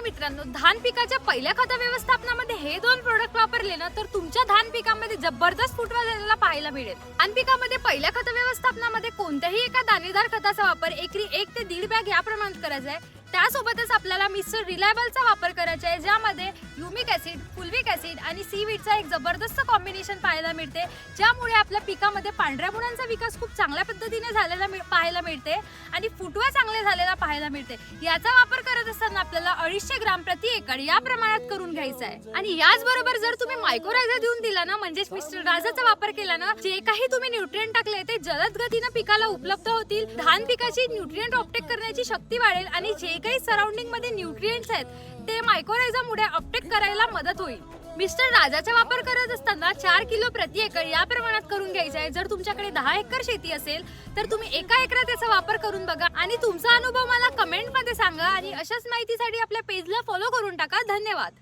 मित्रांनो, धान पिकाच्या पहिल्या खत व्यवस्थापनामध्ये हे दोन प्रोडक्ट वापरले ना तर तुमच्या धान पिकामध्ये जबरदस्त फुटवा झालेला पाहायला मिळेल। धान पिकामध्ये पहिल्या खत व्यवस्थापनामध्ये कोणत्याही एका दाणेदार खताचा वापर एकरी 1 ते 1.5 बॅग या प्रमाणात करायचा आहे। त्यासोबतच आपल्याला मिस्टर रिलायबलचा वापर करायचा आहे, ज्यामध्ये ह्युमिक ऍसिड, फुल्विक ऍसिड आणि सीवीडचा एक जबरदस्त कॉम्बिनेशन पाहायला मिळते, ज्यामुळे आपल्या पिकामध्ये पांढऱ्या मुळांचा विकास खूप चांगल्या पद्धतीने झालेला पाहायला मिळते आणि फुटवा चांगले झालेला पाहायला मिळते। याचा वापर करत असताना आपल्याला 250 ग्राम प्रति एकड़ या प्रमाणात करून घ्यायचा आहे। आणि याचबरोबर जर तुम्ही मायक्रोरायझा देऊन दिला ना, म्हणजेच मिस्टर राजाचा वापर केला ना, जे काही तुम्ही न्यूट्रिएंट टाकले ते जलद गतीने पिकाला उपलब्ध होतील, धान पिकाची न्यूट्रिएंट ऑपटेक करण्याची शक्ती वाढेल आणि जे काही सराउंडिंग मध्ये न्यूट्रिएंट्स आहेत ते मायक्रोरायझामुळे अपटेक करायला मदत होईल। मिस्टर राजाचा वापर करत असताना 4 किलो प्रति एकड़ या प्रमाणात करून घ्यायचा आहे। जर तुमच्याकडे 10 एकर शेती असेल तर तुम्ही एका एकरात त्याचा वापर करून बघा आणि तुमचा अनुभव मला कमेंट मध्ये सांगा आणि अशाच माहितीसाठी आपल्या पेजला फॉलो करून टाका। धन्यवाद।